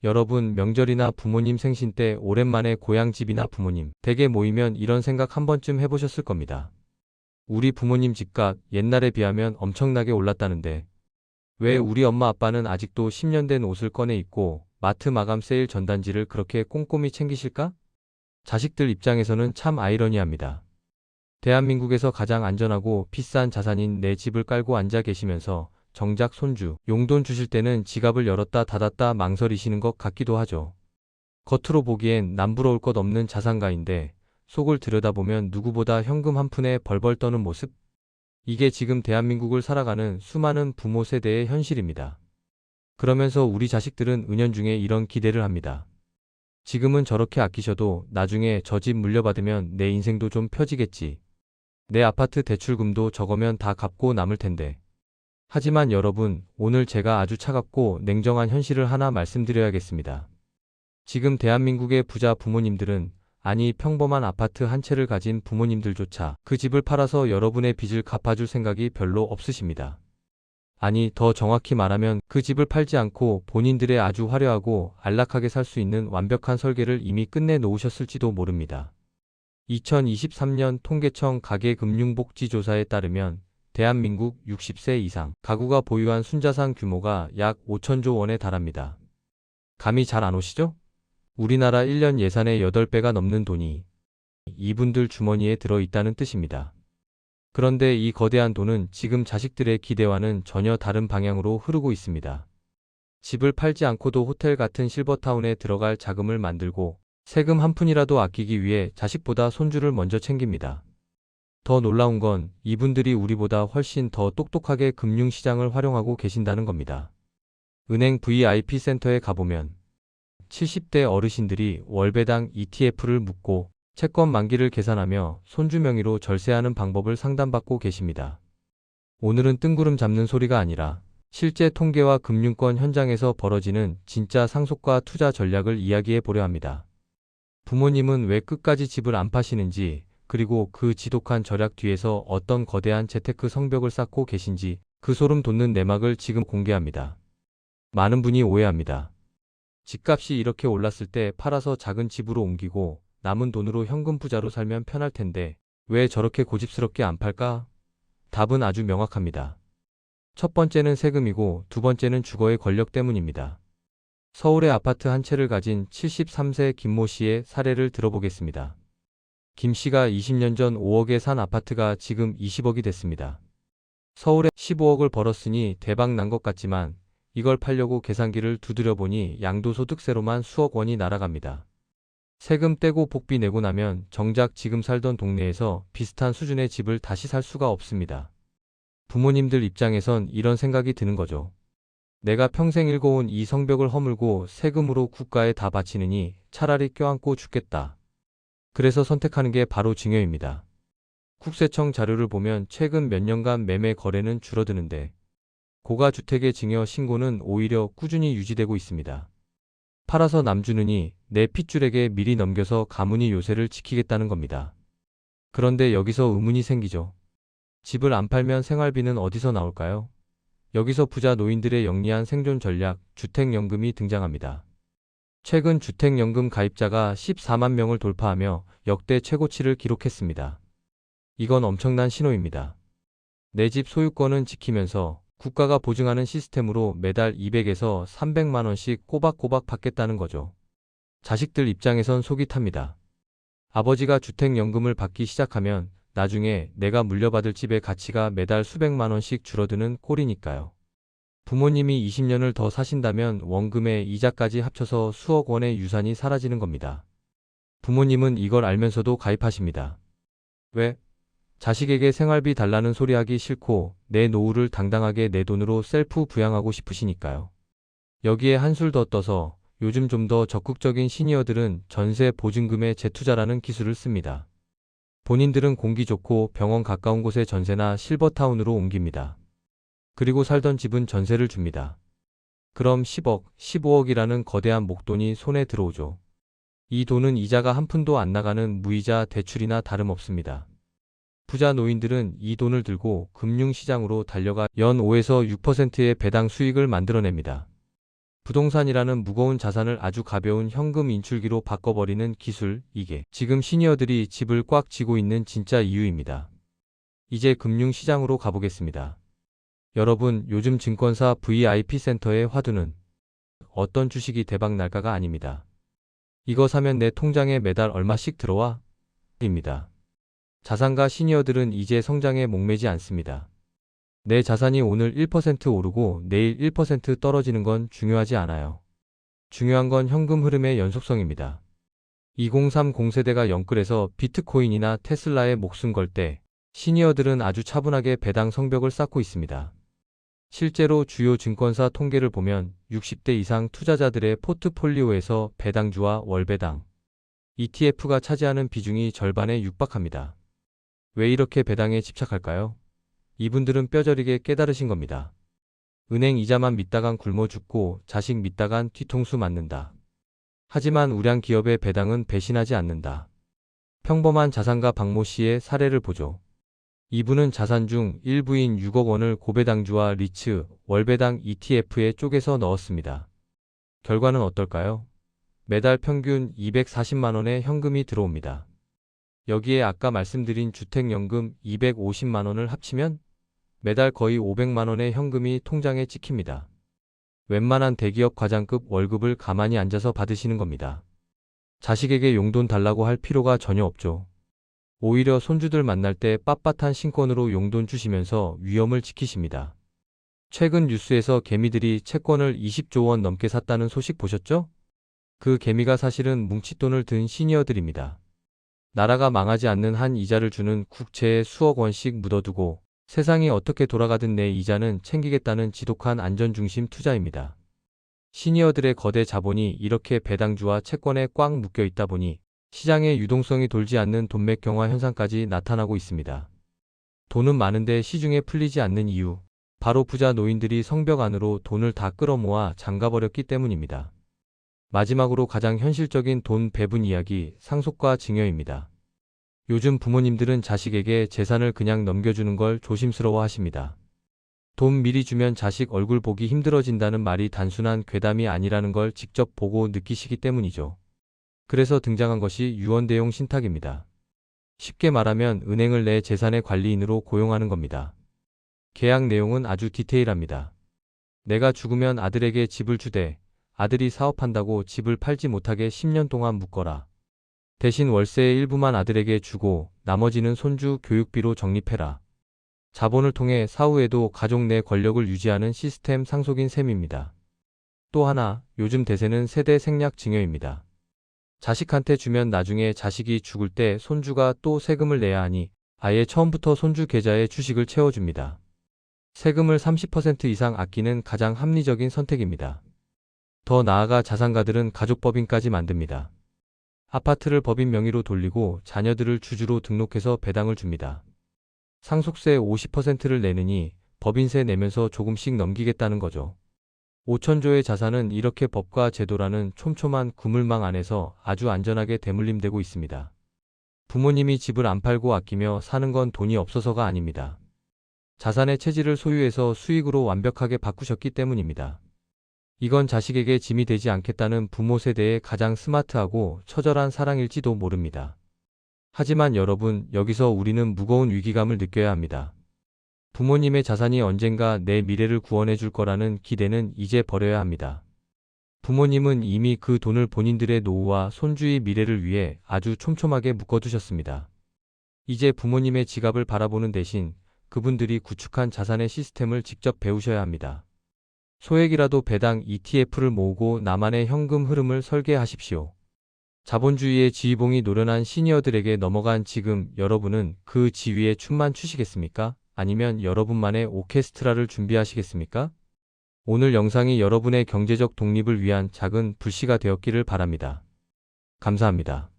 여러분, 명절이나 부모님 생신 때 오랜만에 고향집이나 부모님 댁에 모이면 이런 생각 한 번쯤 해보셨을 겁니다. 우리 부모님 집값 옛날에 비하면 엄청나게 올랐다는데 왜 우리 엄마 아빠는 아직도 10년 된 옷을 꺼내 입고 마트 마감 세일 전단지를 그렇게 꼼꼼히 챙기실까? 자식들 입장에서는 참 아이러니합니다. 대한민국에서 가장 안전하고 비싼 자산인 내 집을 깔고 앉아 계시면서 정작 손주, 용돈 주실 때는 지갑을 열었다 닫았다 망설이시는 것 같기도 하죠. 겉으로 보기엔 남부러울 것 없는 자산가인데 속을 들여다보면 누구보다 현금 한 푼에 벌벌 떠는 모습? 이게 지금 대한민국을 살아가는 수많은 부모 세대의 현실입니다. 그러면서 우리 자식들은 은연중에 이런 기대를 합니다. 지금은 저렇게 아끼셔도 나중에 저 집 물려받으면 내 인생도 좀 펴지겠지. 내 아파트 대출금도 저거면 다 갚고 남을 텐데. 하지만 여러분, 오늘 제가 아주 차갑고 냉정한 현실을 하나 말씀드려야겠습니다. 지금 대한민국의 부자 부모님들은, 아니 평범한 아파트 한 채를 가진 부모님들조차 그 집을 팔아서 여러분의 빚을 갚아줄 생각이 별로 없으십니다. 아니, 더 정확히 말하면 그 집을 팔지 않고 본인들의 아주 화려하고 안락하게 살 수 있는 완벽한 설계를 이미 끝내 놓으셨을지도 모릅니다. 2023년 통계청 가계금융복지조사에 따르면 대한민국 60세 이상 가구가 보유한 순자산 규모가 약 5천조 원에 달합니다. 감이 잘 안 오시죠? 우리나라 1년 예산의 8배가 넘는 돈이 이분들 주머니에 들어 있다는 뜻입니다. 그런데 이 거대한 돈은 지금 자식들의 기대와는 전혀 다른 방향으로 흐르고 있습니다. 집을 팔지 않고도 호텔 같은 실버타운에 들어갈 자금을 만들고 세금 한 푼이라도 아끼기 위해 자식보다 손주를 먼저 챙깁니다. 더 놀라운 건 이분들이 우리보다 훨씬 더 똑똑하게 금융시장을 활용하고 계신다는 겁니다. 은행 VIP 센터에 가보면 70대 어르신들이 월배당 ETF를 묻고 채권 만기를 계산하며 손주 명의로 절세하는 방법을 상담받고 계십니다. 오늘은 뜬구름 잡는 소리가 아니라 실제 통계와 금융권 현장에서 벌어지는 진짜 상속과 투자 전략을 이야기해 보려 합니다. 부모님은 왜 끝까지 집을 안 파시는지, 그리고 그 지독한 절약 뒤에서 어떤 거대한 재테크 성벽을 쌓고 계신지 그 소름 돋는 내막을 지금 공개합니다. 많은 분이 오해합니다. 집값이 이렇게 올랐을 때 팔아서 작은 집으로 옮기고 남은 돈으로 현금 부자로 살면 편할 텐데 왜 저렇게 고집스럽게 안 팔까? 답은 아주 명확합니다. 첫 번째는 세금이고 두 번째는 주거의 권력 때문입니다. 서울의 아파트 한 채를 가진 73세 김모 씨의 사례를 들어보겠습니다. 김 씨가 20년 전 5억에 산 아파트가 지금 20억이 됐습니다. 서울에 15억을 벌었으니 대박 난 것 같지만 이걸 팔려고 계산기를 두드려 보니 양도소득세로만 수억 원이 날아갑니다. 세금 떼고 복비 내고 나면 정작 지금 살던 동네에서 비슷한 수준의 집을 다시 살 수가 없습니다. 부모님들 입장에선 이런 생각이 드는 거죠. 내가 평생 일궈온 이 성벽을 허물고 세금으로 국가에 다 바치느니 차라리 껴안고 죽겠다. 그래서 선택하는 게 바로 증여입니다. 국세청 자료를 보면 최근 몇 년간 매매 거래는 줄어드는데 고가 주택의 증여 신고는 오히려 꾸준히 유지되고 있습니다. 팔아서 남 주느니 내 핏줄에게 미리 넘겨서 가문이 요새를 지키겠다는 겁니다. 그런데 여기서 의문이 생기죠. 집을 안 팔면 생활비는 어디서 나올까요? 여기서 부자 노인들의 영리한 생존 전략, 주택연금이 등장합니다. 최근 주택연금 가입자가 14만 명을 돌파하며 역대 최고치를 기록했습니다. 이건 엄청난 신호입니다. 내 집 소유권은 지키면서 국가가 보증하는 시스템으로 매달 200에서 300만 원씩 꼬박꼬박 받겠다는 거죠. 자식들 입장에선 속이 탑니다. 아버지가 주택연금을 받기 시작하면 나중에 내가 물려받을 집의 가치가 매달 수백만 원씩 줄어드는 꼴이니까요. 부모님이 20년을 더 사신다면 원금의 이자까지 합쳐서 수억 원의 유산이 사라지는 겁니다. 부모님은 이걸 알면서도 가입하십니다. 왜? 자식에게 생활비 달라는 소리 하기 싫고 내 노후를 당당하게 내 돈으로 셀프 부양하고 싶으시니까요. 여기에 한술 더 떠서 요즘 좀 더 적극적인 시니어들은 전세 보증금의 재투자라는 기술을 씁니다. 본인들은 공기 좋고 병원 가까운 곳에 전세나 실버타운으로 옮깁니다. 그리고 살던 집은 전세를 줍니다. 그럼 10억, 15억이라는 거대한 목돈이 손에 들어오죠. 이 돈은 이자가 한 푼도 안 나가는 무이자 대출이나 다름없습니다. 부자 노인들은 이 돈을 들고 금융시장으로 달려가 연 5에서 6%의 배당 수익을 만들어냅니다. 부동산이라는 무거운 자산을 아주 가벼운 현금 인출기로 바꿔버리는 기술, 이게 지금 시니어들이 집을 꽉 쥐고 있는 진짜 이유입니다. 이제 금융시장으로 가보겠습니다. 여러분, 요즘 증권사 VIP 센터의 화두는 어떤 주식이 대박 날까가 아닙니다. 이거 사면 내 통장에 매달 얼마씩 들어와? 입니다. 자산가 시니어들은 이제 성장에 목매지 않습니다. 내 자산이 오늘 1% 오르고 내일 1% 떨어지는 건 중요하지 않아요. 중요한 건 현금 흐름의 연속성입니다. 2030 세대가 영끌해서 비트코인이나 테슬라에 목숨 걸 때 시니어들은 아주 차분하게 배당 성벽을 쌓고 있습니다. 실제로 주요 증권사 통계를 보면 60대 이상 투자자들의 포트폴리오에서 배당주와 월배당, ETF가 차지하는 비중이 절반에 육박합니다. 왜 이렇게 배당에 집착할까요? 이분들은 뼈저리게 깨달으신 겁니다. 은행 이자만 믿다간 굶어 죽고 자식 믿다간 뒤통수 맞는다. 하지만 우량 기업의 배당은 배신하지 않는다. 평범한 자산가 박모 씨의 사례를 보죠. 이분은 자산 중 일부인 6억 원을 고배당주와 리츠, 월배당 ETF에 쪼개서 넣었습니다. 결과는 어떨까요? 매달 평균 240만 원의 현금이 들어옵니다. 여기에 아까 말씀드린 주택연금 250만 원을 합치면 매달 거의 500만 원의 현금이 통장에 찍힙니다. 웬만한 대기업 과장급 월급을 가만히 앉아서 받으시는 겁니다. 자식에게 용돈 달라고 할 필요가 전혀 없죠. 오히려 손주들 만날 때 빳빳한 신권으로 용돈 주시면서 위엄을 지키십니다. 최근 뉴스에서 개미들이 채권을 20조 원 넘게 샀다는 소식 보셨죠? 그 개미가 사실은 뭉칫돈을 든 시니어들입니다. 나라가 망하지 않는 한 이자를 주는 국채에 수억 원씩 묻어두고 세상이 어떻게 돌아가든 내 이자는 챙기겠다는 지독한 안전중심 투자입니다. 시니어들의 거대 자본이 이렇게 배당주와 채권에 꽉 묶여 있다 보니 시장의 유동성이 돌지 않는 돈맥 경화 현상까지 나타나고 있습니다. 돈은 많은데 시중에 풀리지 않는 이유, 바로 부자 노인들이 성벽 안으로 돈을 다 끌어모아 잠가버렸기 때문입니다. 마지막으로 가장 현실적인 돈 배분 이야기, 상속과 증여입니다. 요즘 부모님들은 자식에게 재산을 그냥 넘겨주는 걸 조심스러워 하십니다. 돈 미리 주면 자식 얼굴 보기 힘들어진다는 말이 단순한 괴담이 아니라는 걸 직접 보고 느끼시기 때문이죠. 그래서 등장한 것이 유언대용 신탁입니다. 쉽게 말하면 은행을 내 재산의 관리인으로 고용하는 겁니다. 계약 내용은 아주 디테일합니다. 내가 죽으면 아들에게 집을 주되 아들이 사업한다고 집을 팔지 못하게 10년 동안 묶어라. 대신 월세의 일부만 아들에게 주고 나머지는 손주 교육비로 적립해라. 자본을 통해 사후에도 가족 내 권력을 유지하는 시스템 상속인 셈입니다. 또 하나, 요즘 대세는 세대 생략 증여입니다. 자식한테 주면 나중에 자식이 죽을 때 손주가 또 세금을 내야 하니 아예 처음부터 손주 계좌에 주식을 채워줍니다. 세금을 30% 이상 아끼는 가장 합리적인 선택입니다. 더 나아가 자산가들은 가족법인까지 만듭니다. 아파트를 법인 명의로 돌리고 자녀들을 주주로 등록해서 배당을 줍니다. 상속세 50%를 내느니 법인세 내면서 조금씩 넘기겠다는 거죠. 5천조의 자산은 이렇게 법과 제도라는 촘촘한 그물망 안에서 아주 안전하게 대물림되고 있습니다. 부모님이 집을 안 팔고 아끼며 사는 건 돈이 없어서가 아닙니다. 자산의 체질을 소유해서 수익으로 완벽하게 바꾸셨기 때문입니다. 이건 자식에게 짐이 되지 않겠다는 부모 세대의 가장 스마트하고 처절한 사랑일지도 모릅니다. 하지만 여러분, 여기서 우리는 무거운 위기감을 느껴야 합니다. 부모님의 자산이 언젠가 내 미래를 구원해 줄 거라는 기대는 이제 버려야 합니다. 부모님은 이미 그 돈을 본인들의 노후와 손주의 미래를 위해 아주 촘촘하게 묶어두셨습니다. 이제 부모님의 지갑을 바라보는 대신 그분들이 구축한 자산의 시스템을 직접 배우셔야 합니다. 소액이라도 배당 ETF를 모으고 나만의 현금 흐름을 설계하십시오. 자본주의의 지휘봉이 노련한 시니어들에게 넘어간 지금 여러분은 그 지위에 춤만 추시겠습니까? 아니면 여러분만의 오케스트라를 준비하시겠습니까? 오늘 영상이 여러분의 경제적 독립을 위한 작은 불씨가 되었기를 바랍니다. 감사합니다.